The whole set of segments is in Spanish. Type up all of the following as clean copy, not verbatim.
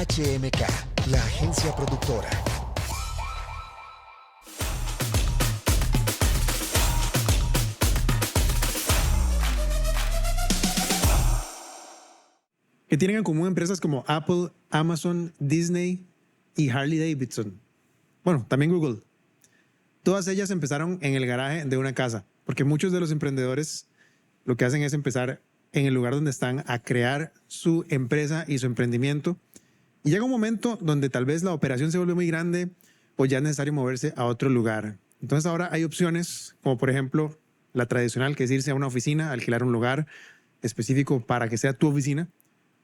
HMK, la agencia productora. Que tienen en común empresas como Apple, Amazon, Disney y Harley Davidson. Bueno, también Google. Todas ellas empezaron en el garaje de una casa, porque muchos de los emprendedores lo que hacen es empezar en el lugar donde están a crear su empresa y su emprendimiento. Y llega un momento donde tal vez la operación se vuelve muy grande o ya es necesario moverse a otro lugar. Entonces ahora hay opciones como por ejemplo la tradicional, que es irse a una oficina, alquilar un lugar específico para que sea tu oficina.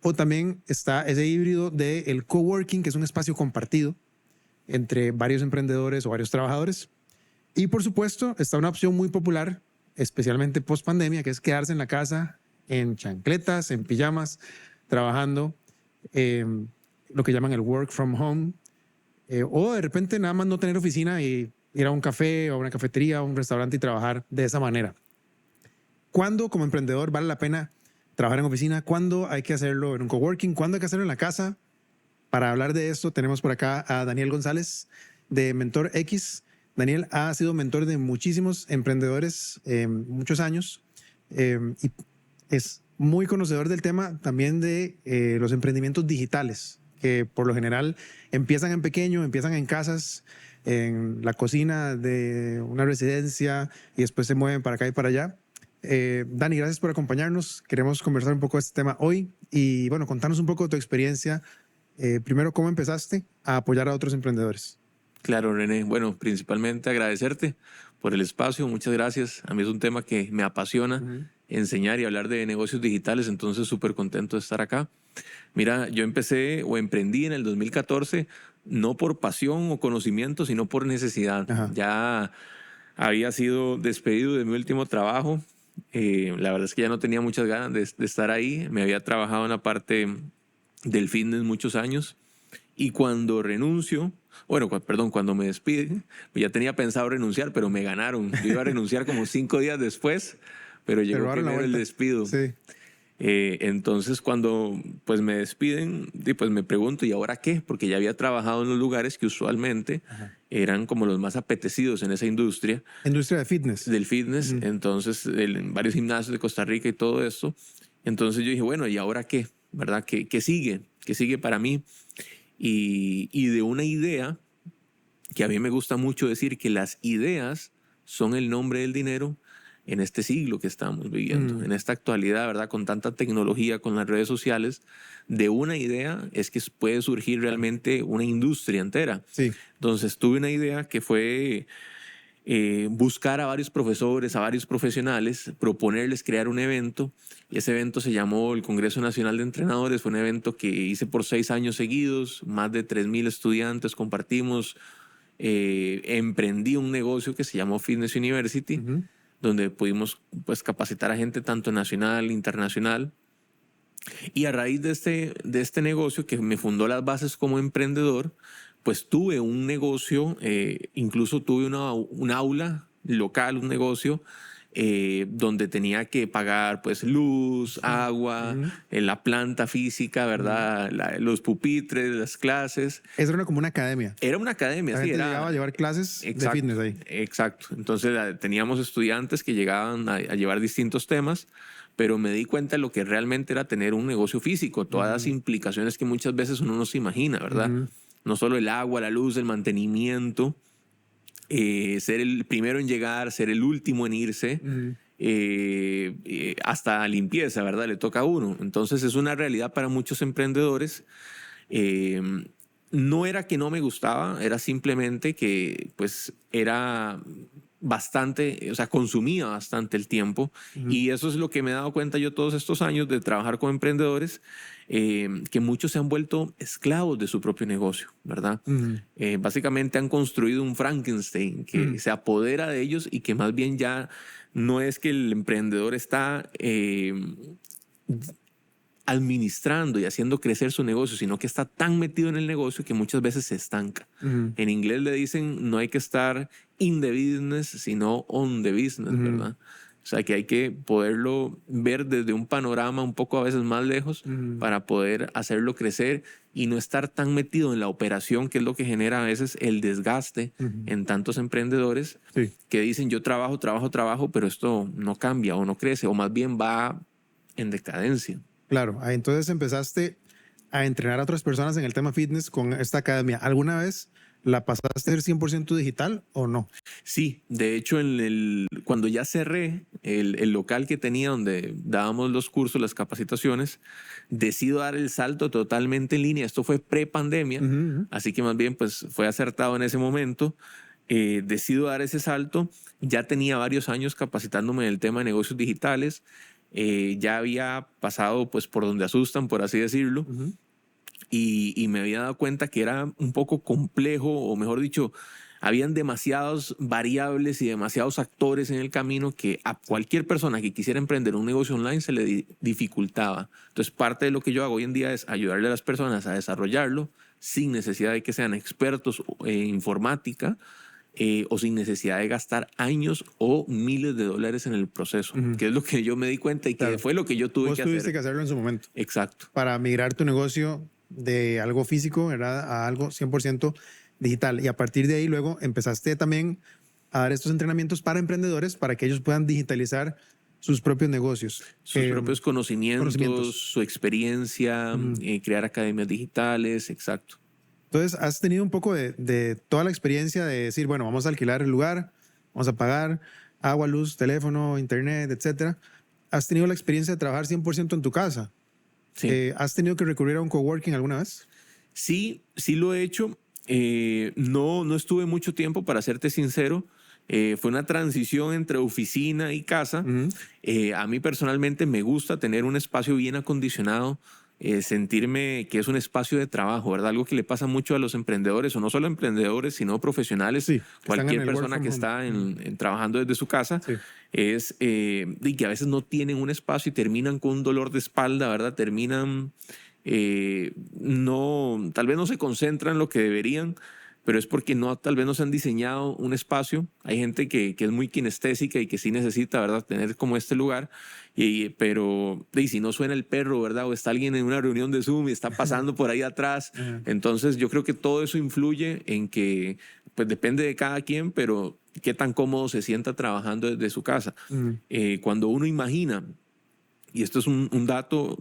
O también está ese híbrido del coworking, que es un espacio compartido entre varios emprendedores o varios trabajadores. Y por supuesto está una opción muy popular, especialmente post pandemia, que es quedarse en la casa en chancletas, en pijamas, trabajando, lo que llaman el work from home, o de repente nada más no tener oficina y ir a un café o a una cafetería o un restaurante y trabajar de esa manera. ¿Cuándo como emprendedor vale la pena trabajar en oficina? ¿Cuándo hay que hacerlo en un coworking? ¿Cuándo hay que hacerlo en la casa? Para hablar de esto tenemos por acá a Daniel González de Mentor X. Daniel ha sido mentor de muchísimos emprendedores muchos años y es muy conocedor del tema también de los emprendimientos digitales, que por lo general empiezan en pequeño, empiezan en casas, en la cocina de una residencia y después se mueven para acá y para allá. Dani, gracias por acompañarnos. Queremos conversar un poco de este tema hoy y bueno, contanos un poco de tu experiencia. Primero, ¿cómo empezaste a apoyar a otros emprendedores? Claro, René. Bueno, principalmente agradecerte por el espacio. Muchas gracias. A mí es un tema que me apasiona, enseñar y hablar de negocios digitales, entonces súper contento de estar acá. Mira, yo empecé o emprendí en el 2014, no por pasión o conocimiento, sino por necesidad. Ajá. Ya había sido despedido de mi último trabajo. La verdad es que ya no tenía muchas ganas de estar ahí. Me había trabajado en la parte del fitness muchos años. Y cuando renuncio, cuando me despiden, ya tenía pensado renunciar, pero me ganaron. Yo iba a renunciar como 5 días después, pero llegó primero el despido. Sí. Entonces cuando pues me despiden, pues me pregunto, ¿y ahora qué? Porque ya había trabajado en los lugares que usualmente eran como los más apetecidos en esa industria. Industria de fitness. Del fitness, entonces en varios gimnasios de Costa Rica y todo esto. Entonces yo dije, bueno, ¿y ahora qué? ¿Verdad? ¿Qué sigue? ¿Qué sigue para mí? Y de una idea que a mí me gusta mucho decir que las ideas son el nombre del dinero en este siglo que estamos viviendo, en esta actualidad, ¿verdad? Con tanta tecnología, con las redes sociales, de una idea es que puede surgir realmente una industria entera. Sí. Entonces tuve una idea que fue buscar a varios profesores, a varios profesionales, proponerles crear un evento. Y ese evento se llamó el Congreso Nacional de Entrenadores. Fue un evento que hice por 6 años seguidos, más de 3,000 estudiantes compartimos. Emprendí un negocio que se llamó Fitness University, donde pudimos pues, capacitar a gente tanto nacional, internacional. Y a raíz de este negocio que me fundó las bases como emprendedor, pues tuve un negocio, incluso tuve un aula local, un negocio donde tenía que pagar pues luz, agua, la planta física, ¿verdad? Los pupitres, las clases. Eso era como una academia. Era una academia, La sí. gente llegaba a llevar clases de fitness ahí. Exacto. Entonces teníamos estudiantes que llegaban a llevar distintos temas, pero me di cuenta de lo que realmente era tener un negocio físico, todas las implicaciones que muchas veces uno no se imagina, ¿verdad? No solo el agua, la luz, el mantenimiento, ser el primero en llegar, ser el último en irse, hasta limpieza, ¿verdad? Le toca a uno. Entonces es una realidad para muchos emprendedores. No era que no me gustaba, era simplemente que pues era bastante, o sea, consumía bastante el tiempo. Y eso es lo que me he dado cuenta yo todos estos años de trabajar con emprendedores, que muchos se han vuelto esclavos de su propio negocio, ¿verdad? Básicamente han construido un Frankenstein que se apodera de ellos y que más bien ya no es que el emprendedor está administrando y haciendo crecer su negocio, sino que está tan metido en el negocio que muchas veces se estanca. En inglés le dicen no hay que estar in the business, sino on the business, ¿verdad? O sea, que hay que poderlo ver desde un panorama un poco a veces más lejos para poder hacerlo crecer y no estar tan metido en la operación, que es lo que genera a veces el desgaste en tantos emprendedores Sí. que dicen yo trabajo, pero esto no cambia o no crece o más bien va en decadencia. Claro, entonces empezaste a entrenar a otras personas en el tema fitness con esta academia. ¿Alguna vez la pasaste a ser 100% digital o no? Sí, de hecho, cuando ya cerré el local que tenía donde dábamos los cursos, las capacitaciones, decido dar el salto totalmente en línea. Esto fue pre-pandemia, así que más bien pues fue acertado en ese momento. Decido dar ese salto. Ya tenía varios años capacitándome en el tema de negocios digitales. Ya había pasado pues por donde asustan, por así decirlo. Y me había dado cuenta que era un poco complejo, o mejor dicho, habían demasiadas variables y demasiados actores en el camino que a cualquier persona que quisiera emprender un negocio online se le dificultaba. Entonces, parte de lo que yo hago hoy en día es ayudarle a las personas a desarrollarlo sin necesidad de que sean expertos en informática o sin necesidad de gastar años o miles de dólares en el proceso, que es lo que yo me di cuenta y que Claro. fue lo que yo tuve Vos que tuviste hacer. que hacerlo en su momento Exacto. para migrar tu negocio de algo físico, ¿verdad?, a algo 100% digital. Y a partir de ahí luego empezaste también a dar estos entrenamientos para emprendedores para que ellos puedan digitalizar sus propios negocios. Sus propios conocimientos, su experiencia, Mm. crear academias digitales, exacto. Entonces, has tenido un poco de toda la experiencia de decir, bueno, vamos a alquilar el lugar, vamos a pagar agua, luz, teléfono, internet, etcétera. Has tenido la experiencia de trabajar 100% en tu casa. Sí. ¿Has tenido que recurrir a un coworking alguna vez? Sí, sí lo he hecho. No estuve mucho tiempo, para serte sincero. Fue una transición entre oficina y casa. A mí personalmente me gusta tener un espacio bien acondicionado, sentirme que es un espacio de trabajo, ¿verdad? Algo que le pasa mucho a los emprendedores, o no solo emprendedores, sino profesionales, Sí, que están en cualquier el work persona from que home. está trabajando desde su casa, Sí. es y que a veces no tienen un espacio y terminan con un dolor de espalda, ¿verdad? Terminan, tal vez no se concentran en lo que deberían, pero es porque tal vez no se han diseñado un espacio. Hay gente que es muy kinestésica y que sí necesita, ¿verdad?, tener como este lugar, pero si no suena el perro, ¿verdad?, o está alguien en una reunión de Zoom y está pasando por ahí atrás, entonces yo creo que todo eso influye en que, pues depende de cada quien, pero qué tan cómodo se sienta trabajando desde su casa. Cuando uno imagina, y esto es un dato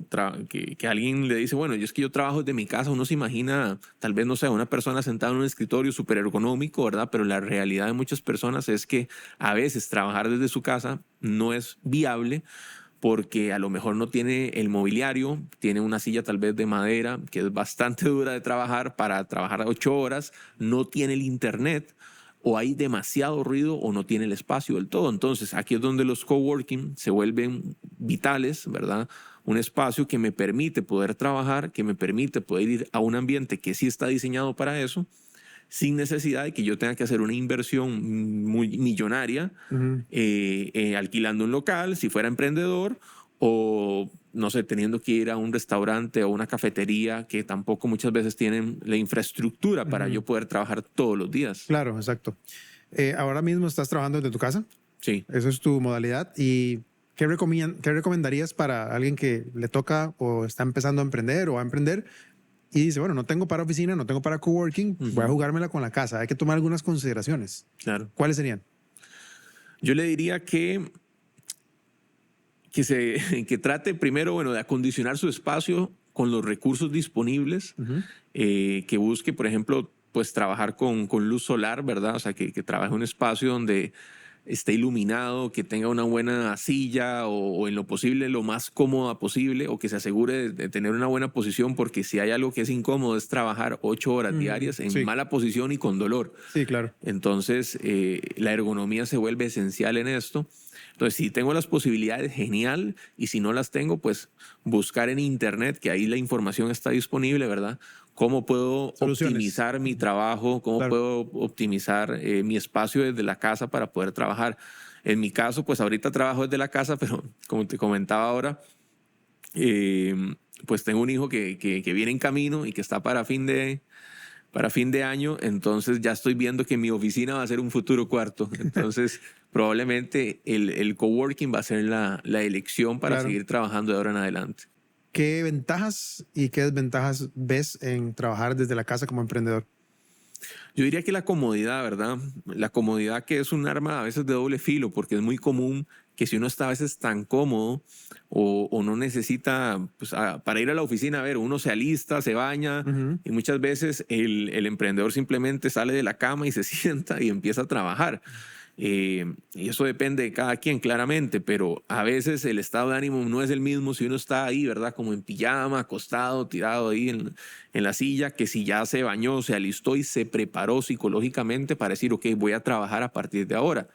que alguien le dice, bueno, es que yo trabajo desde mi casa, uno se imagina, tal vez, no sé, una persona sentada en un escritorio súper ergonómico, ¿verdad? Pero la realidad de muchas personas es que a veces trabajar desde su casa no es viable porque a lo mejor no tiene el mobiliario, tiene una silla tal vez de madera que es bastante dura de trabajar para trabajar 8 horas, no tiene el internet, o hay demasiado ruido o no tiene el espacio del todo. Entonces, aquí es donde los coworking se vuelven vitales, ¿verdad? Un espacio que me permite poder trabajar, que me permite poder ir a un ambiente que sí está diseñado para eso, sin necesidad de que yo tenga que hacer una inversión muy millonaria alquilando un local, si fuera emprendedor, o no sé, teniendo que ir a un restaurante o una cafetería que tampoco muchas veces tienen la infraestructura para yo poder trabajar todos los días. Claro, exacto. Ahora mismo estás trabajando desde tu casa. Sí. Eso es tu modalidad. ¿Y qué recomendarías para alguien que le toca o está empezando a emprender o a emprender y dice, bueno, no tengo para oficina, no tengo para coworking, voy a jugármela con la casa? Hay que tomar algunas consideraciones. Claro. ¿Cuáles serían? Yo le diría que trate primero, bueno, de acondicionar su espacio con los recursos disponibles, que busque, por ejemplo, pues trabajar con luz solar, ¿verdad? O sea, que trabaje en un espacio donde esté iluminado, que tenga una buena silla o en lo posible lo más cómoda posible, o que se asegure de tener una buena posición, porque si hay algo que es incómodo es trabajar 8 horas diarias en mala posición y con dolor. Sí, claro. Entonces, la ergonomía se vuelve esencial en esto. Entonces, si tengo las posibilidades, genial, y si no las tengo, pues buscar en internet, que ahí la información está disponible, ¿verdad? ¿Cómo puedo optimizar mi trabajo? ¿Cómo puedo optimizar mi espacio desde la casa para poder trabajar? En mi caso, pues ahorita trabajo desde la casa, pero como te comentaba ahora, pues tengo un hijo que viene en camino y que está para fin de año, entonces ya estoy viendo que mi oficina va a ser un futuro cuarto. Entonces, probablemente el coworking va a ser la elección para Claro. seguir trabajando de ahora en adelante. ¿Qué ventajas y qué desventajas ves en trabajar desde la casa como emprendedor? Yo diría que la comodidad, ¿verdad? La comodidad, que es un arma a veces de doble filo, porque es muy común que si uno está a veces tan cómodo o no necesita, pues, para ir a la oficina, a ver, uno se alista, se baña, Ujú. y muchas veces el emprendedor simplemente sale de la cama y se sienta y empieza a trabajar. Y eso depende de cada quien, claramente, pero a veces el estado de ánimo no es el mismo si uno está ahí, ¿verdad? Como en pijama, acostado, tirado ahí en la silla, que si ya se bañó, se alistó y se preparó psicológicamente para decir, ok, voy a trabajar a partir de ahora.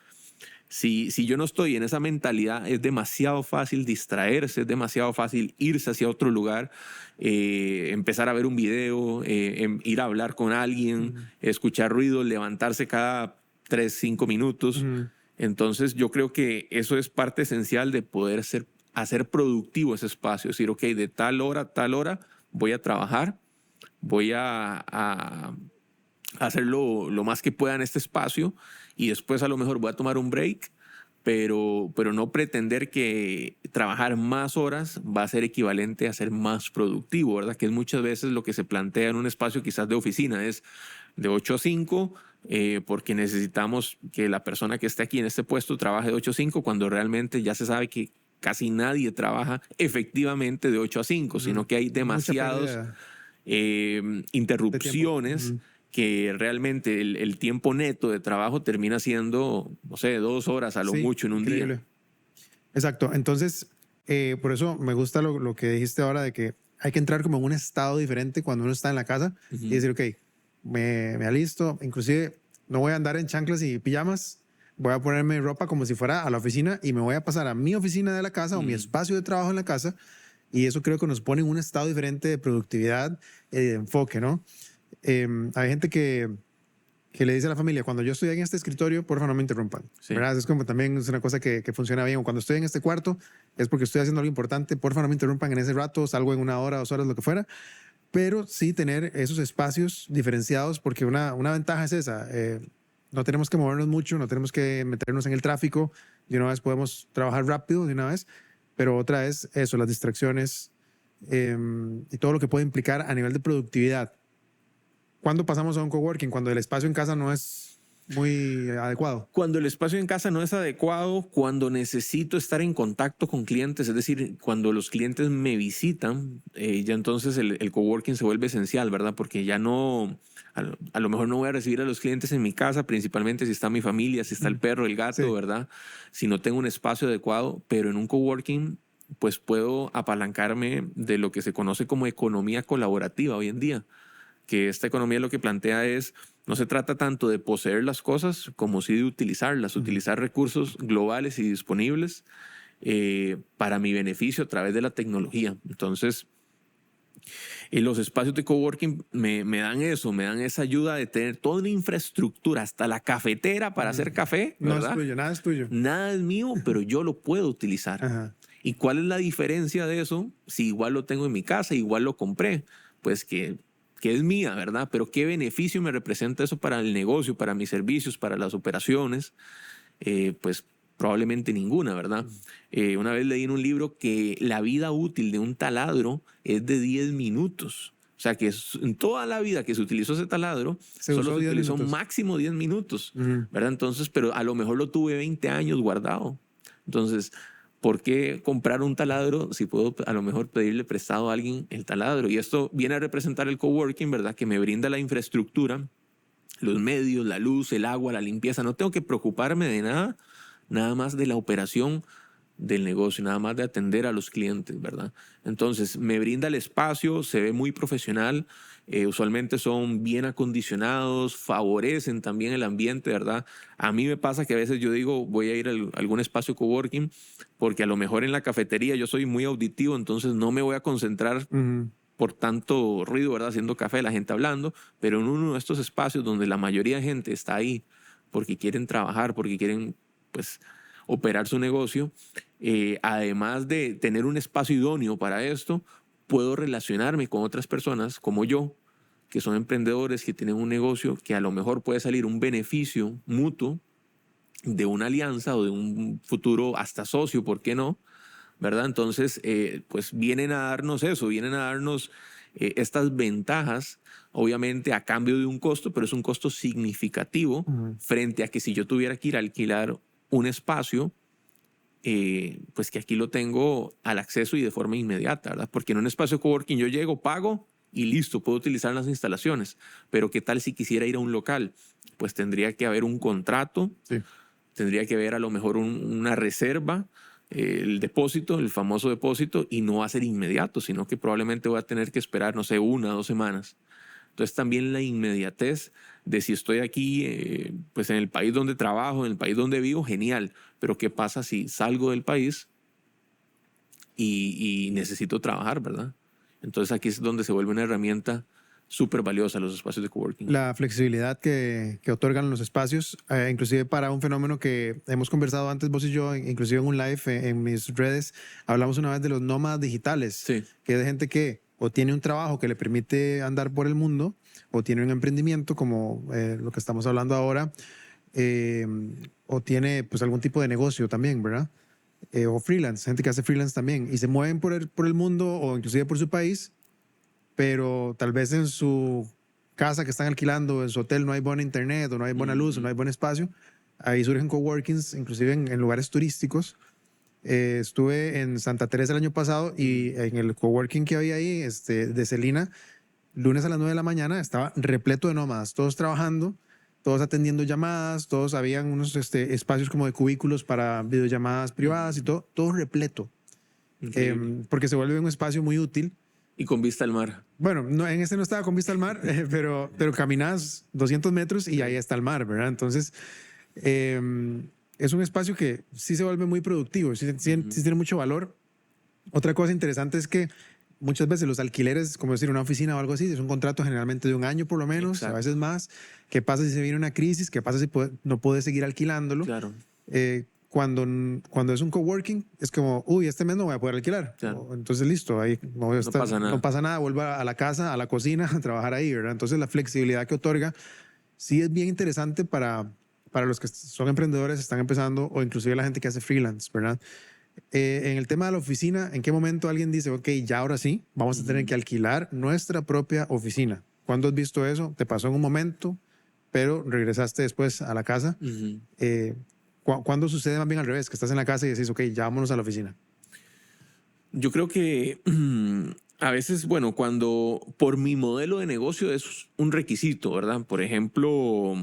Si yo no estoy en esa mentalidad, es demasiado fácil distraerse, es demasiado fácil irse hacia otro lugar, empezar a ver un video, ir a hablar con alguien, escuchar ruidos, levantarse cada 3, 5 minutos. Ujú. Entonces yo creo que eso es parte esencial de poder hacer productivo ese espacio. Es decir, ok, de tal hora a tal hora voy a trabajar, voy a hacer lo más que pueda en este espacio, y después a lo mejor voy a tomar un break, pero no pretender que trabajar más horas va a ser equivalente a ser más productivo, ¿verdad? Que es muchas veces lo que se plantea en un espacio quizás de oficina, es de 8 a 5, porque necesitamos que la persona que esté aquí en este puesto trabaje de 8 a 5, cuando realmente ya se sabe que casi nadie trabaja efectivamente de 8 a 5, sino que hay Mucha demasiados pérdida de tiempo. interrupciones, Ujú. que realmente el tiempo neto de trabajo termina siendo, no sé, 2 horas a lo Sí, mucho en un día. increíble. Exacto. Entonces, por eso me gusta lo que dijiste ahora de que hay que entrar como en un estado diferente cuando uno está en la casa y decir, ok, me alisto, inclusive no voy a andar en chanclas y pijamas, voy a ponerme ropa como si fuera a la oficina y me voy a pasar a mi oficina de la casa o mi espacio de trabajo en la casa, y eso creo que nos pone en un estado diferente de productividad y de enfoque, ¿no? Hay gente que le dice a la familia, cuando yo estoy en este escritorio, porfa no me interrumpan, Sí. ¿verdad? Es como también es una cosa que funciona bien. O cuando estoy en este cuarto, es porque estoy haciendo algo importante, porfa no me interrumpan en ese rato, salgo en 1 hora, 2 horas, lo que fuera. Pero sí tener esos espacios diferenciados, porque una ventaja es esa. No tenemos que movernos mucho, no tenemos que meternos en el tráfico, de una vez podemos trabajar rápido, de una vez, pero otra es eso, las distracciones y todo lo que puede implicar a nivel de productividad. ¿Cuándo pasamos a un coworking? Cuando el espacio en casa no es muy adecuado. Cuando el espacio en casa no es adecuado, cuando necesito estar en contacto con clientes, es decir, cuando los clientes me visitan, ya entonces el coworking se vuelve esencial, ¿verdad? Porque ya no, a lo mejor no voy a recibir a los clientes en mi casa, principalmente si está mi familia, si está el perro, el gato, Sí. ¿verdad? Si no tengo un espacio adecuado, pero en un coworking, pues puedo apalancarme de lo que se conoce como economía colaborativa hoy en día, que esta economía lo que plantea es, no se trata tanto de poseer las cosas como sí de utilizarlas, utilizar recursos globales y disponibles para mi beneficio a través de la tecnología. Entonces, los espacios de coworking me dan eso, me dan esa ayuda de tener toda una infraestructura, hasta la cafetera para hacer café, No es ¿verdad? tuyo, nada es tuyo. Nada es mío, pero yo lo puedo utilizar. Ajá. ¿Y cuál es la diferencia de eso? Si igual lo tengo en mi casa, igual lo compré, pues que es mía, ¿verdad? Pero ¿qué beneficio me representa eso para el negocio, para mis servicios, para las operaciones? Pues probablemente ninguna, ¿verdad? Una vez leí en un libro que la vida útil de un taladro es de 10 minutos. O sea, que en toda la vida que se utilizó ese taladro, Se solo usó se 10 utilizó minutos. máximo 10 minutos, Ujú. ¿verdad? Entonces, pero a lo mejor lo tuve 20 años guardado. Entonces, ¿por qué comprar un taladro si puedo a lo mejor pedirle prestado a alguien el taladro? Y esto viene a representar el coworking, ¿verdad? Que me brinda la infraestructura, los medios, la luz, el agua, la limpieza. No tengo que preocuparme de nada, nada más de la operación del negocio, nada más de atender a los clientes, ¿verdad? Entonces, me brinda el espacio, se ve muy profesional, usualmente son bien acondicionados, favorecen también el ambiente, ¿verdad? A mí me pasa que a veces yo digo, voy a ir a algún espacio coworking, porque a lo mejor en la cafetería yo soy muy auditivo, entonces no me voy a concentrar Ujú. por tanto ruido, ¿verdad? Haciendo café, la gente hablando, pero en uno de estos espacios donde la mayoría de gente está ahí porque quieren trabajar, porque quieren, pues, operar su negocio, además de tener un espacio idóneo para esto, puedo relacionarme con otras personas como yo, que son emprendedores, que tienen un negocio que a lo mejor puede salir un beneficio mutuo de una alianza o de un futuro hasta socio, ¿por qué no? ¿Verdad? Entonces, pues vienen a darnos eso, vienen a darnos estas ventajas, obviamente a cambio de un costo, pero es un costo significativo frente a que si yo tuviera que ir a alquilar un espacio, pues que aquí lo tengo al acceso y de forma inmediata, ¿verdad? Porque en un espacio coworking yo llego, pago y listo, puedo utilizar las instalaciones. Pero ¿qué tal si quisiera ir a un local? Pues tendría que haber un contrato, Sí. tendría que haber a lo mejor una reserva, el depósito, el famoso depósito, y no va a ser inmediato, sino que probablemente voy a tener que esperar, no sé, 1 o 2 semanas. Entonces también la inmediatez de si estoy aquí, pues en el país donde trabajo, en el país donde vivo, genial. Pero ¿qué pasa si salgo del país y necesito trabajar, verdad? Entonces aquí es donde se vuelve una herramienta súper valiosa los espacios de coworking. La flexibilidad que otorgan los espacios, inclusive para un fenómeno que hemos conversado antes vos y yo, inclusive en un live en mis redes, hablamos una vez de los nómadas digitales, Sí. que es de gente que o tiene un trabajo que le permite andar por el mundo, o tiene un emprendimiento como lo que estamos hablando ahora, eh, o tiene pues algún tipo de negocio también, ¿verdad? O freelance, gente que hace freelance también, y se mueven por el mundo o inclusive por su país, pero tal vez en su casa que están alquilando, en su hotel no hay buena internet o no hay buena luz o no hay buen espacio. Ahí surgen coworkings, inclusive en lugares turísticos. Estuve en Santa Teresa el año pasado y en el coworking que había ahí, de Celina, lunes a las 9 de la mañana, estaba repleto de nómadas, todos trabajando, todos atendiendo llamadas, todos habían unos espacios como de cubículos para videollamadas privadas y todo repleto. Porque se vuelve un espacio muy útil. Y con vista al mar. Bueno, no, en este no estaba con vista al mar, pero caminas 200 metros y ahí está el mar, ¿verdad? Entonces, es un espacio que sí se vuelve muy productivo, sí tiene mucho valor. Otra cosa interesante es que muchas veces los alquileres, como decir una oficina o algo así, es un contrato generalmente de 1 año por lo menos, Exacto. a veces más. ¿Qué pasa si se viene una crisis? ¿Qué pasa si no puedes seguir alquilándolo? Claro. Cuando es un coworking, es como, uy, este mes no voy a poder alquilar. Claro. Entonces, listo, ahí no voy a estar, pasa nada. no pasa nada, vuelvo a la casa, a la cocina, a trabajar ahí, ¿verdad? Entonces, la flexibilidad que otorga sí es bien interesante para los que son emprendedores, están empezando, o inclusive la gente que hace freelance, ¿verdad? En el tema de la oficina, ¿en qué momento alguien dice, ok, ya ahora sí, vamos a tener que alquilar nuestra propia oficina? ¿Cuándo has visto eso? ¿Te pasó en un momento, pero regresaste después a la casa? ¿Cuándo sucede más bien al revés? Que estás en la casa y decís, ok, ya vámonos a la oficina. Yo creo que a veces, bueno, cuando por mi modelo de negocio es un requisito, ¿verdad? Por ejemplo,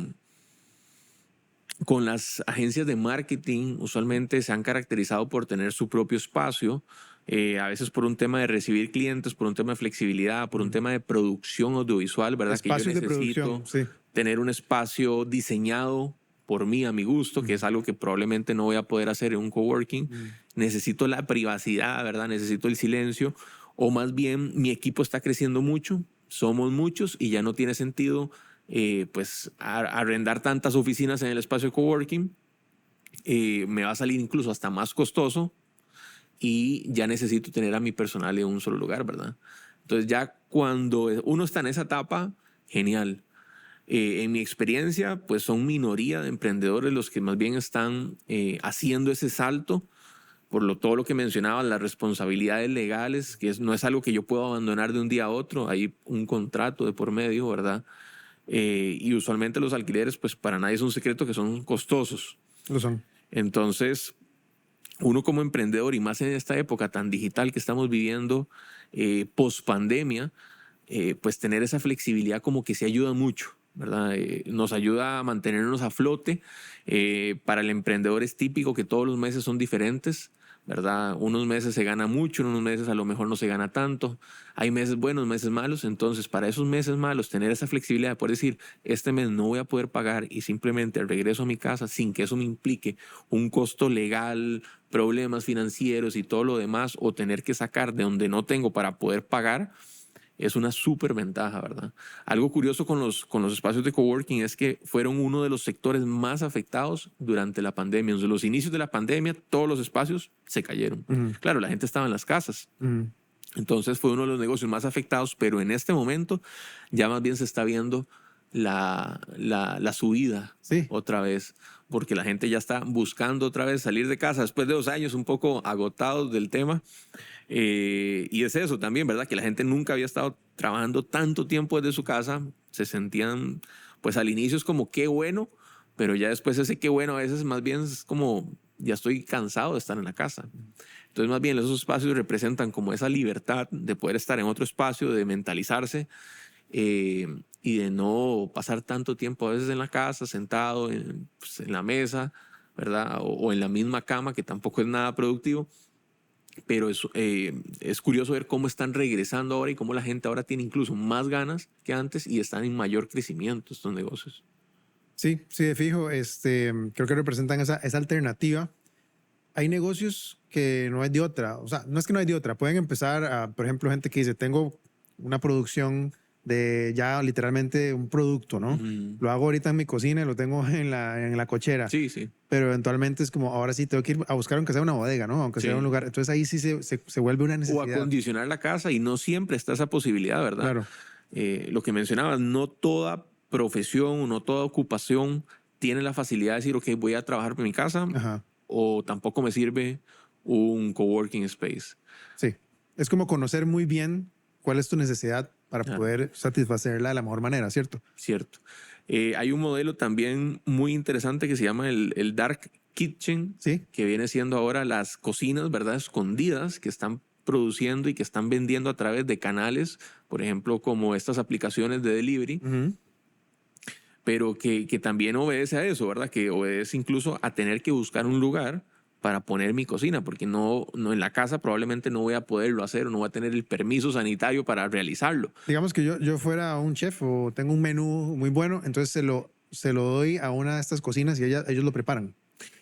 con las agencias de marketing, usualmente se han caracterizado por tener su propio espacio, a veces por un tema de recibir clientes, por un tema de flexibilidad, por un tema de producción audiovisual, ¿verdad? Espacios que de yo necesito producción, sí. tener un espacio diseñado por mí, a mi gusto, que es algo que probablemente no voy a poder hacer en un coworking. Necesito la privacidad, ¿verdad? Necesito el silencio. O más bien, mi equipo está creciendo mucho, somos muchos y ya no tiene sentido pues arrendar tantas oficinas en el espacio de coworking. Me va a salir incluso hasta más costoso y ya necesito tener a mi personal en un solo lugar, ¿verdad? Entonces ya cuando uno está en esa etapa, genial. En mi experiencia, pues son minoría de emprendedores los que más bien están haciendo ese salto por todo lo que mencionaba, las responsabilidades legales, que no es algo que yo puedo abandonar de un día a otro, hay un contrato de por medio, ¿verdad? Y usualmente los alquileres, pues para nadie es un secreto que son costosos. Lo son. Entonces, uno como emprendedor, y más en esta época tan digital que estamos viviendo, post pandemia, pues tener esa flexibilidad como que se ayuda mucho, ¿verdad? Nos ayuda a mantenernos a flote. Para el emprendedor es típico que todos los meses son diferentes, ¿verdad? Unos meses se gana mucho, unos meses a lo mejor no se gana tanto. Hay meses buenos, meses malos. Entonces, para esos meses malos, tener esa flexibilidad de poder decir, este mes no voy a poder pagar y simplemente regreso a mi casa sin que eso me implique un costo legal, problemas financieros y todo lo demás, o tener que sacar de donde no tengo para poder pagar, es una súper ventaja, ¿verdad? Algo curioso con los espacios de coworking es que fueron uno de los sectores más afectados durante la pandemia. Desde los inicios de la pandemia, todos los espacios se cayeron. Claro, la gente estaba en las casas. Entonces fue uno de los negocios más afectados, pero en este momento ya más bien se está viendo la subida Sí. otra vez, porque la gente ya está buscando otra vez salir de casa después de 2 años un poco agotados del tema. Y es eso también, ¿verdad? Que la gente nunca había estado trabajando tanto tiempo desde su casa, se sentían, pues al inicio es como qué bueno, pero ya después ese qué bueno a veces más bien es como ya estoy cansado de estar en la casa. Entonces más bien esos espacios representan como esa libertad de poder estar en otro espacio, de mentalizarse y de no pasar tanto tiempo a veces en la casa, sentado pues, en la mesa, ¿verdad? O en la misma cama, que tampoco es nada productivo. Pero es curioso ver cómo están regresando ahora y cómo la gente ahora tiene incluso más ganas que antes y están en mayor crecimiento estos negocios. Sí, sí, de fijo, creo que representan esa alternativa. Hay negocios que no hay de otra, o sea, no es que no hay de otra, pueden empezar, por ejemplo, gente que dice, tengo una producción de ya literalmente un producto, ¿no? Lo hago ahorita en mi cocina y lo tengo en la cochera. Sí, sí. Pero eventualmente es como, ahora sí tengo que ir a buscar aunque sea una bodega, ¿no? Aunque sea Sí. un lugar. Entonces ahí sí se vuelve una O necesidad. acondicionar la casa y no siempre está esa posibilidad, ¿verdad? Claro. Lo que mencionabas, no toda profesión o no toda ocupación tiene la facilidad de decir, ok, voy a trabajar en mi casa Ajá. o tampoco me sirve un coworking space. Sí. Es como conocer muy bien cuál es tu necesidad para Claro. poder satisfacerla de la mejor manera, ¿cierto? Cierto. Hay un modelo también muy interesante que se llama el Dark Kitchen, Sí. que viene siendo ahora las cocinas, ¿verdad? Escondidas que están produciendo y que están vendiendo a través de canales, por ejemplo, como estas aplicaciones de delivery, Ujú. pero que también obedece a eso, ¿verdad? Que obedece incluso a tener que buscar un lugar para poner mi cocina, porque no en la casa probablemente no voy a poderlo hacer o no voy a tener el permiso sanitario para realizarlo. Digamos que yo fuera un chef o tengo un menú muy bueno, entonces se lo doy a una de estas cocinas y ellos lo preparan.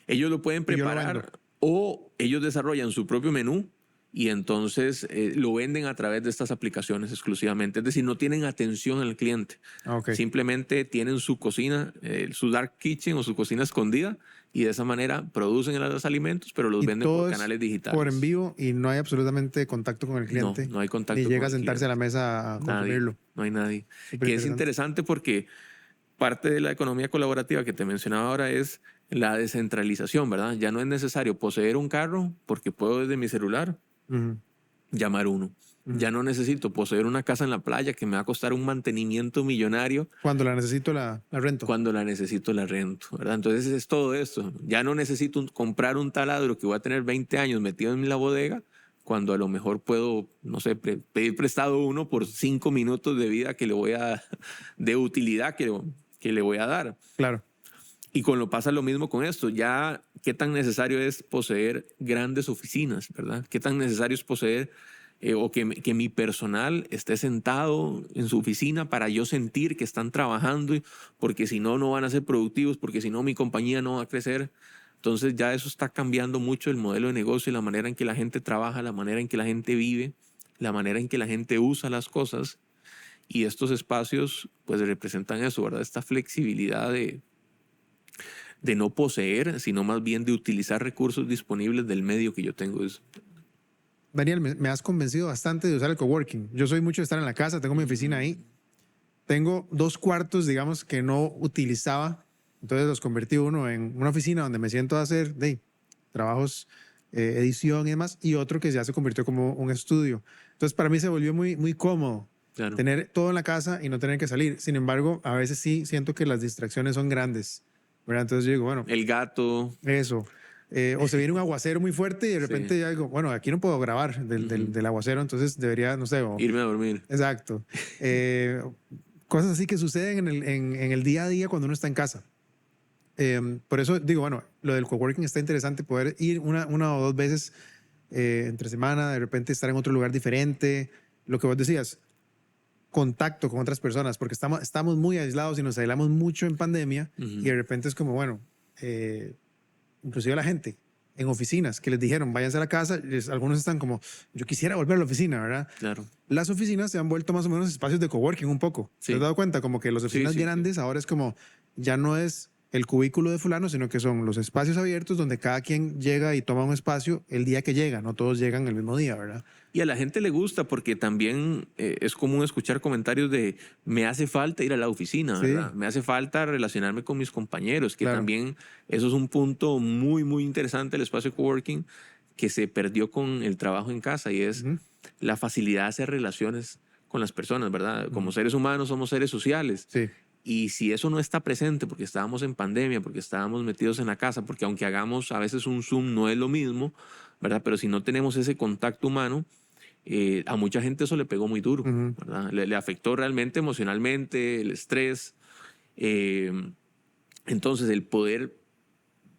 Ellos lo pueden Y yo lo preparar vendo. o ellos desarrollan su propio menú y entonces lo venden a través de estas aplicaciones exclusivamente. Es decir, no tienen atención al cliente. Ah, ok. Simplemente tienen su cocina, su dark kitchen o su cocina escondida y de esa manera producen los alimentos, pero los Y venden todo por es canales digitales. por en vivo y no hay absolutamente contacto con el cliente. No hay contacto Ni con llega a el sentarse a la cliente. mesa a Nadie, consumirlo. no hay nadie. Súper Que es interesante. interesante porque parte de la economía colaborativa que te mencionaba ahora es la descentralización, ¿verdad? Ya no es necesario poseer un carro porque puedo desde mi celular Ujú. llamar uno. Ya no necesito poseer una casa en la playa que me va a costar un mantenimiento millonario. Cuando la necesito, la rento. Cuando la necesito, la rento, ¿verdad? Entonces es todo esto. Ya no necesito comprar un taladro que voy a tener 20 años metido en la bodega, cuando a lo mejor puedo, no sé, pedir prestado uno por 5 minutos de vida que le voy a, de utilidad que le voy a dar. Claro. Y con lo pasa lo mismo con esto. Ya, ¿qué tan necesario es poseer grandes oficinas, verdad? ¿Qué tan necesario es poseer o que mi personal esté sentado en su oficina para yo sentir que están trabajando? Porque si no, no van a ser productivos, porque si no, mi compañía no va a crecer. Entonces ya eso está cambiando mucho el modelo de negocio y la manera en que la gente trabaja, la manera en que la gente vive, la manera en que la gente usa las cosas. Y estos espacios pues representan eso, ¿verdad? Esta flexibilidad de no poseer, sino más bien de utilizar recursos disponibles del medio que yo tengo. Daniel, me has convencido bastante de usar el coworking. Yo soy mucho de estar en la casa, tengo mi oficina ahí. Tengo 2 cuartos, digamos, que no utilizaba. Entonces los convertí uno en una oficina donde me siento a hacer trabajos, edición y demás, y otro que ya se convirtió como un estudio. Entonces para mí se volvió muy, muy cómodo Claro. tener todo en la casa y no tener que salir. Sin embargo, a veces sí siento que las distracciones son grandes, ¿verdad? Entonces yo digo, bueno, El gato. eso. O se viene un aguacero muy fuerte y de repente Sí. ya digo, bueno, aquí no puedo grabar del aguacero, entonces debería, no sé. Irme a dormir. Exacto. Cosas así que suceden en el día a día cuando uno está en casa. Por eso digo, bueno, lo del coworking está interesante, poder ir una o 2 veces entre semana, de repente estar en otro lugar diferente. Lo que vos decías, contacto con otras personas, porque estamos muy aislados y nos aislamos mucho en pandemia y de repente es como, bueno, inclusive la gente en oficinas que les dijeron, váyanse a la casa, algunos están como, yo quisiera volver a la oficina, ¿verdad? Claro. Las oficinas se han vuelto más o menos espacios de coworking un poco. Sí. ¿Te has dado cuenta? Como que las oficinas Sí, sí, grandes ahora es como, ya no es el cubículo de fulano, sino que son los espacios abiertos donde cada quien llega y toma un espacio el día que llega, no todos llegan el mismo día, ¿verdad? Y a la gente le gusta porque también es común escuchar comentarios de me hace falta ir a la oficina, Sí. ¿verdad? Me hace falta relacionarme con mis compañeros, que Claro. también eso es un punto muy, muy interesante del espacio coworking que se perdió con el trabajo en casa y es Ujú. la facilidad de hacer relaciones con las personas, ¿verdad? Como seres humanos somos seres sociales. Sí. Y si eso no está presente porque estábamos en pandemia, porque estábamos metidos en la casa, porque aunque hagamos a veces un Zoom no es lo mismo, ¿verdad? Pero si no tenemos ese contacto humano, a mucha gente eso le pegó muy duro, Ujú. ¿verdad? Le afectó realmente emocionalmente, el estrés. eh, entonces, el poder,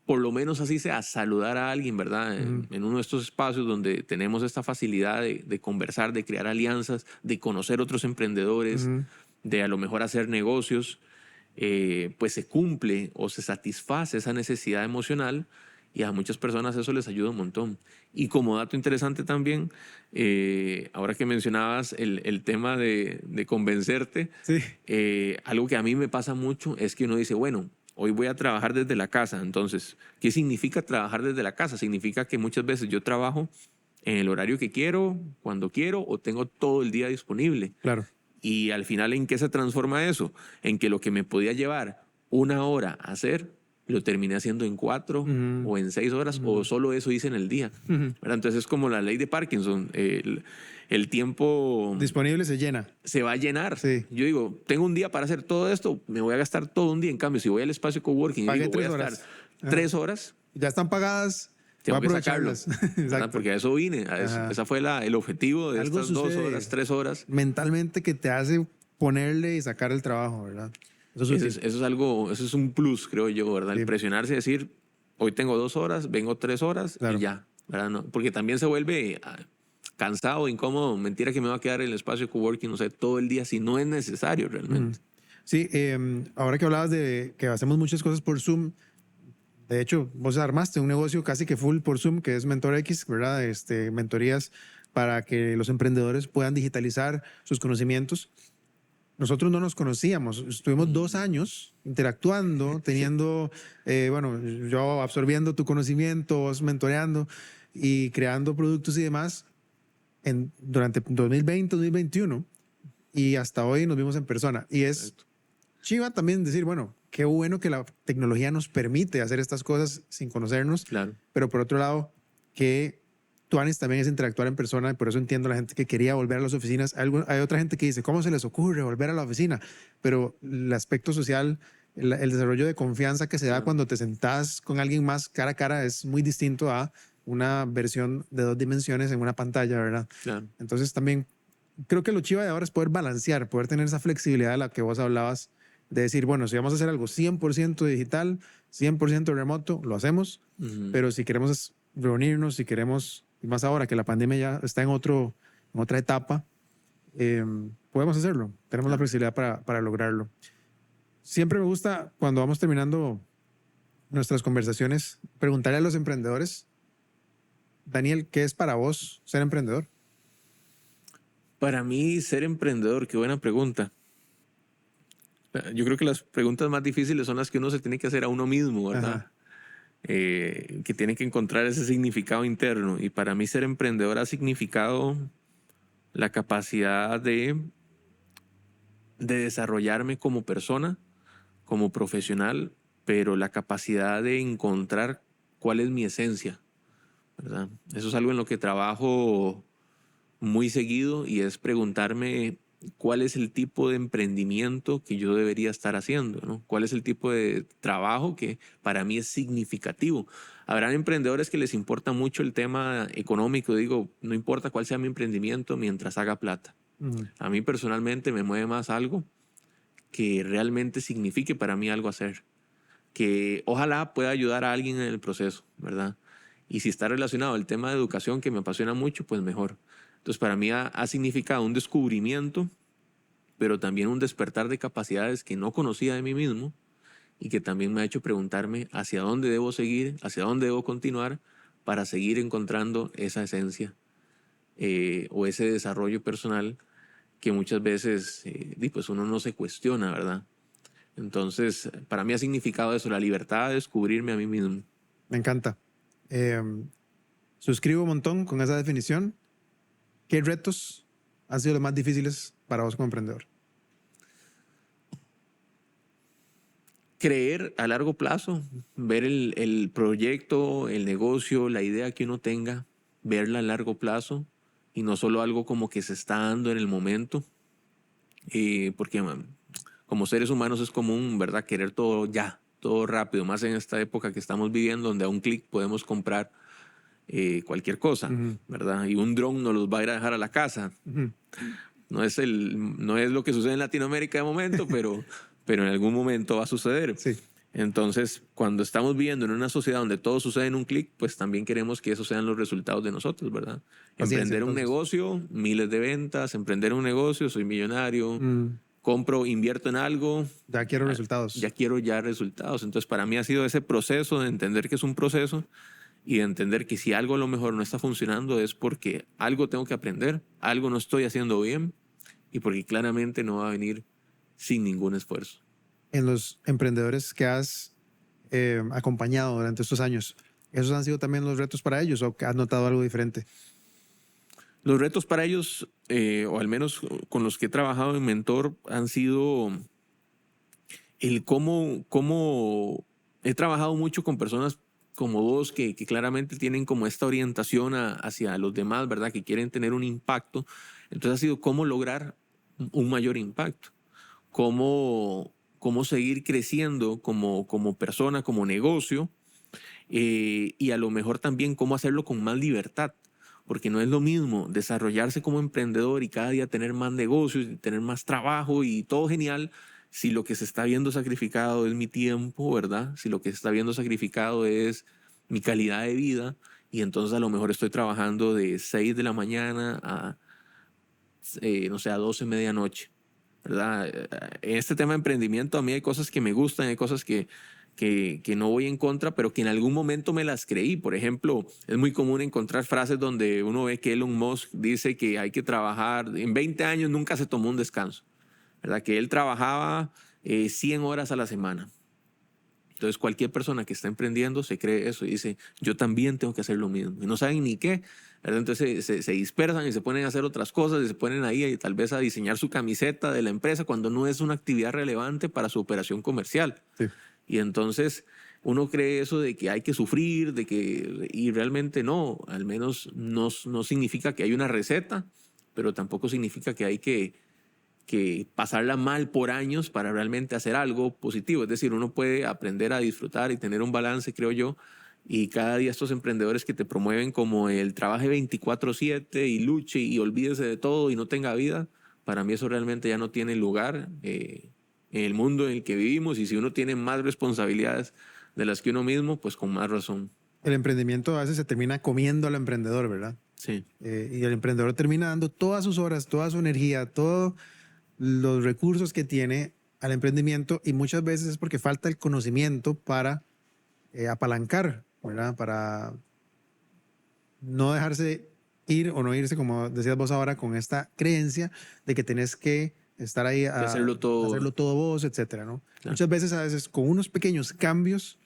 por lo menos así sea, saludar a alguien, ¿verdad? Ujú. En uno de estos espacios donde tenemos esta facilidad de conversar, de crear alianzas, de conocer otros emprendedores, Ujú. de a lo mejor hacer negocios, pues se cumple o se satisface esa necesidad emocional y a muchas personas eso les ayuda un montón. Y como dato interesante también, ahora que mencionabas el tema de convencerte, Sí. algo que a mí me pasa mucho es que uno dice, bueno, hoy voy a trabajar desde la casa. Entonces, ¿qué significa trabajar desde la casa? Significa que muchas veces yo trabajo en el horario que quiero, cuando quiero, o tengo todo el día disponible. Claro. Y al final, ¿en qué se transforma eso? En que lo que me podía llevar 1 hora a hacer, lo terminé haciendo en 4 Ujú. o en 6 horas, o solo eso hice en el día. Ujú. ¿Verdad? Entonces es como la ley de Parkinson. El tiempo Disponible se llena. se va a llenar. Sí. Yo digo, tengo un día para hacer todo esto, me voy a gastar todo un día. En cambio, si voy al espacio coworking y Pagué digo, voy a 3 estar horas. Ajá. 3 horas, Ya están pagadas. Voy a tengo que sacarlo. aprovecharlas. ¿Verdad? Exacto. Porque a eso vine. Ajá. Esa fue el objetivo de Algo estas 2 sucede horas, 3 horas. mentalmente que te hace ponerle y sacar el trabajo, ¿verdad? Eso es útil. Eso es algo, eso es un plus, creo yo, ¿verdad? Sí. El presionarse y decir, hoy tengo 2 horas, vengo 3 horas Claro. y ya, ¿verdad? No, porque también se vuelve cansado, incómodo. Mentira que me va a quedar en el espacio coworking, no sé, todo el día si no es necesario realmente. Sí, ahora que hablabas de que hacemos muchas cosas por Zoom, de hecho, vos armaste un negocio casi que full por Zoom, que es Mentor X, ¿verdad? Mentorías para que los emprendedores puedan digitalizar sus conocimientos. Nosotros no nos conocíamos, estuvimos 2 años interactuando, teniendo, bueno, yo absorbiendo tu conocimiento, vos mentoreando y creando productos y demás durante 2020, 2021 y hasta hoy nos vimos en persona. Y es Exacto. chiva también decir, bueno, qué bueno que la tecnología nos permite hacer estas cosas sin conocernos, Claro. pero por otro lado, que tuanis también es interactuar en persona y por eso entiendo a la gente que quería volver a las oficinas. Hay otra gente que dice, ¿cómo se les ocurre volver a la oficina? Pero el aspecto social, el desarrollo de confianza que se da Claro. cuando te sentás con alguien más cara a cara es muy distinto a una versión de 2 dimensiones en una pantalla, ¿verdad? Claro. Entonces también creo que lo chiva de ahora es poder balancear, poder tener esa flexibilidad de la que vos hablabas, de decir, bueno, si vamos a hacer algo 100% digital, 100% remoto, lo hacemos, pero si queremos reunirnos, si queremos, y más ahora que la pandemia ya está en otra etapa, podemos hacerlo. Tenemos la flexibilidad para lograrlo. Siempre me gusta, cuando vamos terminando nuestras conversaciones, preguntarle a los emprendedores, Daniel, ¿qué es para vos ser emprendedor? Para mí, ser emprendedor, qué buena pregunta. Yo creo que las preguntas más difíciles son las que uno se tiene que hacer a uno mismo, ¿verdad? Ajá. Que tiene que encontrar ese significado interno. Y para mí ser emprendedor ha significado la capacidad de desarrollarme como persona, como profesional, pero la capacidad de encontrar cuál es mi esencia, ¿verdad? Eso es algo en lo que trabajo muy seguido y es preguntarme cuál es el tipo de emprendimiento que yo debería estar haciendo, ¿no? ¿Cuál es el tipo de trabajo que para mí es significativo? Habrán emprendedores que les importa mucho el tema económico. Digo, no importa cuál sea mi emprendimiento mientras haga plata. A mí personalmente me mueve más algo que realmente signifique para mí algo hacer, que ojalá pueda ayudar a alguien en el proceso, ¿verdad? Y si está relacionado al tema de educación, que me apasiona mucho, pues mejor. Entonces, para mí ha significado un descubrimiento, pero también un despertar de capacidades que no conocía de mí mismo y que también me ha hecho preguntarme hacia dónde debo seguir, hacia dónde debo continuar para seguir encontrando esa esencia o ese desarrollo personal que muchas veces pues uno no se cuestiona, ¿verdad? Entonces, para mí ha significado eso, la libertad de descubrirme a mí mismo. Me encanta. Suscribo un montón con esa definición. ¿Qué retos han sido los más difíciles para vos como emprendedor? Creer a largo plazo, ver el proyecto, el negocio, la idea que uno tenga, verla a largo plazo y no solo algo como que se está dando en el momento. Porque como seres humanos es común, ¿verdad? Querer todo ya, todo rápido, más en esta época que estamos viviendo, donde a un clic podemos comprar cualquier cosa, ¿verdad? Y un dron nos los va a ir a dejar a la casa. No es lo que sucede en Latinoamérica de momento, pero en algún momento va a suceder. Sí. Entonces, cuando estamos viviendo en una sociedad donde todo sucede en un clic, pues también queremos que esos sean los resultados de nosotros, ¿verdad? Emprender un negocio, miles de ventas, emprender un negocio, soy millonario, compro, invierto en algo. Ya quiero resultados. Ya quiero ya resultados. Entonces, para mí ha sido ese proceso de entender que es un proceso y de entender que si algo a lo mejor no está funcionando es porque algo tengo que aprender, algo no estoy haciendo bien y porque claramente no va a venir sin ningún esfuerzo. En los emprendedores que has acompañado durante estos años, ¿esos han sido también los retos para ellos o has notado algo diferente? Los retos para ellos, o al menos con los que he trabajado en Mentor, han sido el cómo he trabajado mucho con personas como vos que claramente tienen como esta orientación hacia los demás, ¿verdad? Que quieren tener un impacto. Entonces ha sido cómo lograr un mayor impacto. Cómo seguir creciendo como persona, como negocio, y a lo mejor también cómo hacerlo con más libertad, porque no es lo mismo desarrollarse como emprendedor y cada día tener más negocios, y tener más trabajo y todo genial, si lo que se está viendo sacrificado es mi tiempo, ¿verdad? Si lo que se está viendo sacrificado es mi calidad de vida, y entonces a lo mejor estoy trabajando de 6 de la mañana a, no sé, a 12 medianoche. ¿Verdad? En este tema de emprendimiento a mí hay cosas que me gustan, hay cosas que no voy en contra, pero que en algún momento me las creí. Por ejemplo, es muy común encontrar frases donde uno ve que Elon Musk dice que hay que trabajar, en 20 años nunca se tomó un descanso, ¿verdad? Que él trabajaba 100 horas a la semana. Entonces cualquier persona que está emprendiendo se cree eso y dice, yo también tengo que hacer lo mismo. Y no saben ni qué, ¿verdad? Entonces se dispersan y se ponen a hacer otras cosas y se ponen ahí y tal vez a diseñar su camiseta de la empresa cuando no es una actividad relevante para su operación comercial. Sí. Y entonces uno cree eso de que hay que sufrir, y realmente no, al menos no significa que hay una receta, pero tampoco significa que hay que pasarla mal por años para realmente hacer algo positivo. Es decir, uno puede aprender a disfrutar y tener un balance, creo yo, y cada día estos emprendedores que te promueven como el trabaje 24/7 y luche y olvídese de todo y no tenga vida, para mí eso realmente ya no tiene lugar en el mundo en el que vivimos, y si uno tiene más responsabilidades de las que uno mismo, pues con más razón. El emprendimiento a veces se termina comiendo al emprendedor, ¿verdad? Sí. Y el emprendedor termina dando todas sus horas, toda su energía, todos los recursos que tiene al emprendimiento, y muchas veces es porque falta el conocimiento para apalancar, ¿verdad? Para no dejarse ir o no irse, como decías vos ahora, con esta creencia de que tenés que estar ahí a hacerlo todo vos, etcétera, ¿no? Claro. Muchas veces, a veces, con unos pequeños cambios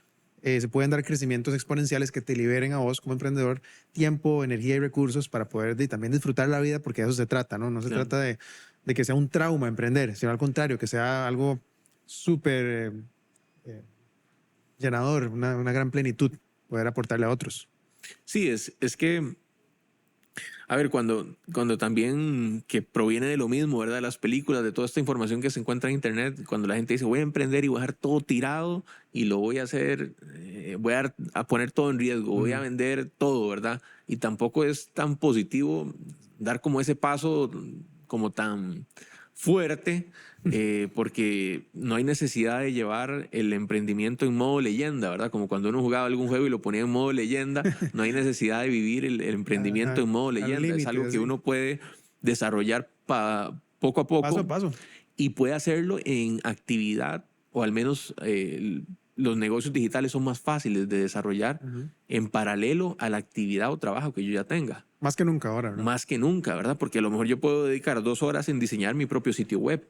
se pueden dar crecimientos exponenciales que te liberen a vos como emprendedor tiempo, energía y recursos para poder también disfrutar la vida, porque de eso se trata, ¿no? No se Claro. trata de que sea un trauma emprender, sino al contrario, que sea algo súper llenador, una gran plenitud, poder aportarle a otros. Sí, es que, a ver, cuando también que proviene de lo mismo, ¿verdad? De las películas, de toda esta información que se encuentra en internet, cuando la gente dice voy a emprender y voy a dejar todo tirado y lo voy a hacer, voy a poner todo en riesgo, voy a vender todo, ¿verdad? Y tampoco es tan positivo dar como ese paso como tan fuerte, porque no hay necesidad de llevar el emprendimiento en modo leyenda, ¿verdad? Como cuando uno jugaba algún juego y lo ponía en modo leyenda, no hay necesidad de vivir el emprendimiento en modo leyenda. límite, es algo que sí. uno puede desarrollar poco a poco. Paso a paso. Y puede hacerlo en actividad, o al menos los negocios digitales son más fáciles de desarrollar en paralelo a la actividad o trabajo que yo ya tenga. Más que nunca ahora, ¿no? Más que nunca, ¿verdad? Porque a lo mejor yo puedo dedicar 2 horas en diseñar mi propio sitio web,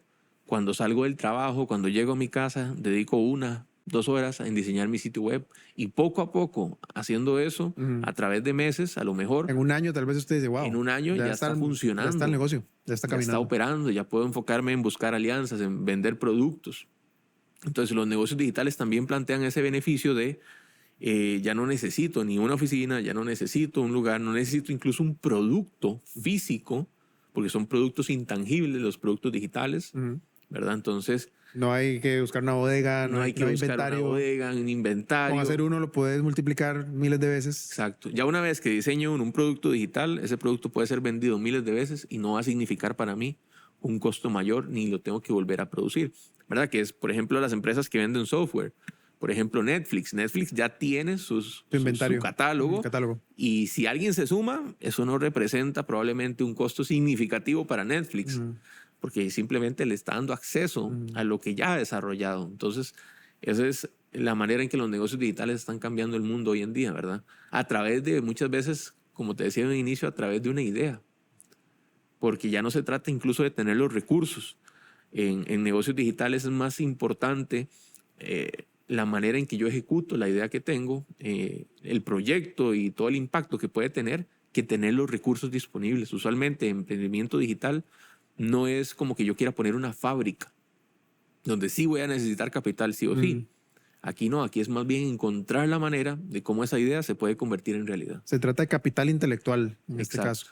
cuando salgo del trabajo, cuando llego a mi casa, dedico 1-2 horas en diseñar mi sitio web y poco a poco, haciendo eso, a través de meses, a lo mejor, En un año tal vez usted dice, wow. en un año ya está funcionando. Ya está el negocio, ya está ya está caminando. operando, ya puedo enfocarme en buscar alianzas, en vender productos. Entonces los negocios digitales también plantean ese beneficio de ya no necesito ni una oficina, ya no necesito un lugar, no necesito incluso un producto físico, porque son productos intangibles los productos digitales, ¿verdad? Entonces No hay que buscar una bodega, no hay que buscar una bodega, un inventario. Con hacer uno lo puedes multiplicar miles de veces. Exacto. Ya una vez que diseño un producto digital, ese producto puede ser vendido miles de veces y no va a significar para mí un costo mayor ni lo tengo que volver a producir, ¿verdad? Que es, por ejemplo, las empresas que venden software. Por ejemplo, Netflix. Netflix ya tiene su catálogo. Y si alguien se suma, eso no representa probablemente un costo significativo para Netflix, porque simplemente le está dando acceso a lo que ya ha desarrollado. Entonces, esa es la manera en que los negocios digitales están cambiando el mundo hoy en día, ¿verdad? A través de, muchas veces, como te decía en el inicio, a través de una idea. Porque ya no se trata incluso de tener los recursos. En negocios digitales es más importante la manera en que yo ejecuto la idea que tengo, el proyecto y todo el impacto que puede tener, que tener los recursos disponibles. Usualmente, emprendimiento digital no es como que yo quiera poner una fábrica, donde sí voy a necesitar capital, sí o sí. Aquí no, aquí es más bien encontrar la manera de cómo esa idea se puede convertir en realidad. Se trata de capital intelectual, en este caso.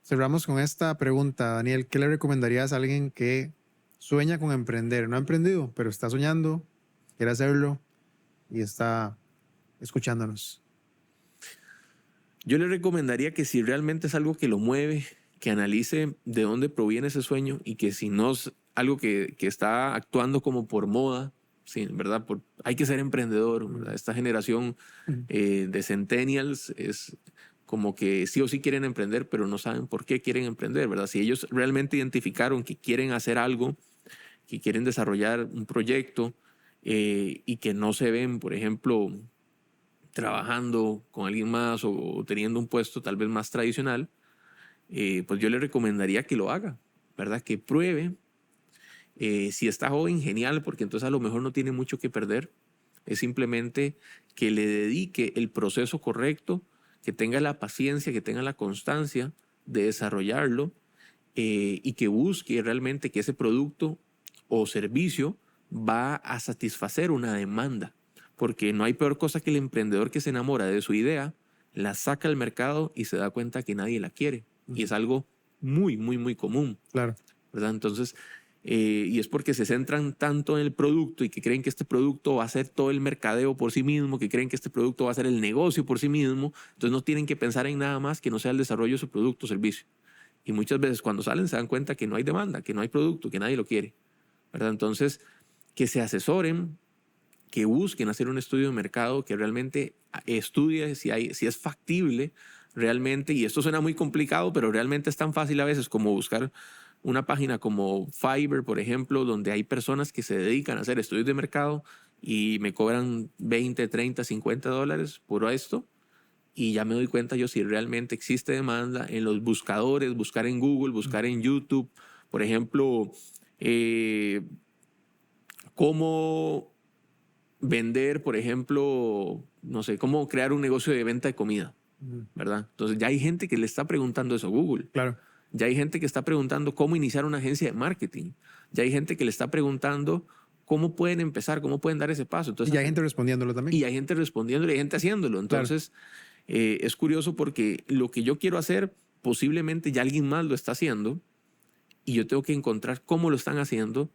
Cerramos con esta pregunta, Daniel. ¿Qué le recomendarías a alguien que sueña con emprender? No ha emprendido, pero está soñando, quiere hacerlo y está escuchándonos. Yo le recomendaría que si realmente es algo que lo mueve, que analice de dónde proviene ese sueño y que si no es algo que está actuando como por moda, sí, ¿verdad? Hay que ser emprendedor, ¿verdad? Esta generación de centennials es como que sí o sí quieren emprender, pero no saben por qué quieren emprender, ¿verdad? Si ellos realmente identificaron que quieren hacer algo, que quieren desarrollar un proyecto y que no se ven, por ejemplo, trabajando con alguien más o teniendo un puesto tal vez más tradicional, pues yo le recomendaría que lo haga, ¿verdad? Que pruebe. Si está joven, genial, porque entonces a lo mejor no tiene mucho que perder. Es simplemente que le dedique el proceso correcto, que tenga la paciencia, que tenga la constancia de desarrollarlo y que busque realmente que ese producto o servicio va a satisfacer una demanda. Porque no hay peor cosa que el emprendedor que se enamora de su idea, la saca al mercado y se da cuenta que nadie la quiere. Y es algo muy, muy, muy común. Claro. ¿Verdad? Entonces, y es porque se centran tanto en el producto y que creen que este producto va a ser todo el mercadeo por sí mismo, que creen que este producto va a ser el negocio por sí mismo. Entonces no tienen que pensar en nada más que no sea el desarrollo de su producto o servicio. Y muchas veces cuando salen se dan cuenta que no hay demanda, que no hay producto, que nadie lo quiere. ¿Verdad? Entonces, que se asesoren, que busquen hacer un estudio de mercado, que realmente estudie si es factible realmente, y esto suena muy complicado, pero realmente es tan fácil a veces como buscar una página como Fiverr, por ejemplo, donde hay personas que se dedican a hacer estudios de mercado y me cobran 20, 30, 50 dólares por esto, y ya me doy cuenta yo si realmente existe demanda en los buscadores, buscar en Google, buscar en YouTube, por ejemplo, cómo vender, por ejemplo, no sé, cómo crear un negocio de venta de comida, ¿verdad? Entonces ya hay gente que le está preguntando eso a Google. Claro. Ya hay gente que está preguntando cómo iniciar una agencia de marketing. Ya hay gente que le está preguntando cómo pueden empezar, cómo pueden dar ese paso. Entonces, y hay gente respondiéndolo también. Y hay gente respondiéndolo y hay gente haciéndolo. Entonces, es curioso porque lo que yo quiero hacer, posiblemente ya alguien más lo está haciendo y yo tengo que encontrar cómo lo están haciendo,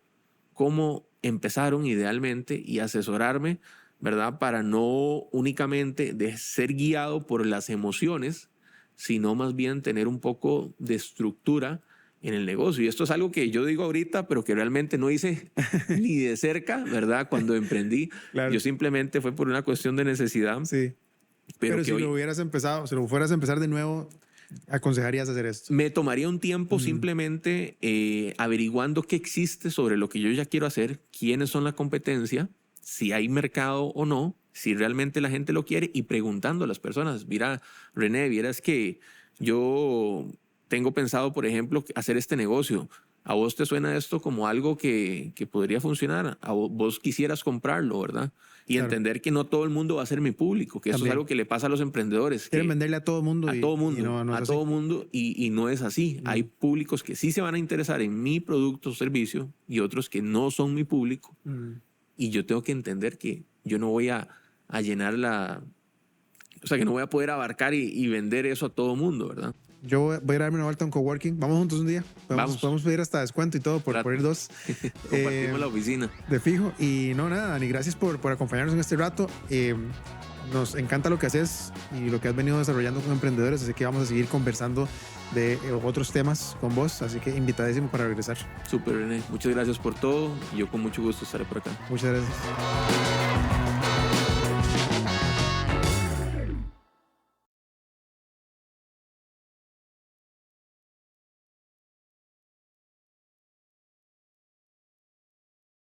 cómo empezaron idealmente y asesorarme, ¿verdad? Para no únicamente de ser guiado por las emociones, sino más bien tener un poco de estructura en el negocio. Y esto es algo que yo digo ahorita, pero que realmente no hice ni de cerca, ¿verdad? Cuando emprendí, claro. Yo simplemente fue por una cuestión de necesidad. Sí. Pero si lo hubieras empezado, si lo fueras a empezar de nuevo, ¿aconsejarías hacer esto? Me tomaría un tiempo simplemente averiguando qué existe sobre lo que yo ya quiero hacer, quiénes son la competencia, si hay mercado o no, si realmente la gente lo quiere y preguntando a las personas, mira, René, vieras que yo tengo pensado, por ejemplo, hacer este negocio. a vos te suena esto como algo que podría funcionar, vos quisieras comprarlo, ¿verdad? Y Claro. entender que no todo el mundo va a ser mi público, que eso es También. algo que le pasa a los emprendedores. Quieren que venderle a todo mundo. a todo mundo, y no a es todo así. mundo, y no es así. Hay públicos que sí se van a interesar en mi producto o servicio y otros que no son mi público. Y yo tengo que entender que yo no voy a llenar o sea, que no voy a poder abarcar y vender eso a todo mundo, ¿verdad? Yo voy a darme una vuelta a un coworking. Vamos juntos un día. Vamos. Podemos pedir hasta descuento y todo por ir dos. Compartimos la oficina. De fijo. Y no, nada, Dani, gracias por acompañarnos en este rato. Nos encanta lo que haces y lo que has venido desarrollando con emprendedores, así que vamos a seguir conversando de otros temas con vos, así que invitadísimo para regresar. Súper, René. Muchas gracias por todo. Yo con mucho gusto estaré por acá. Muchas gracias.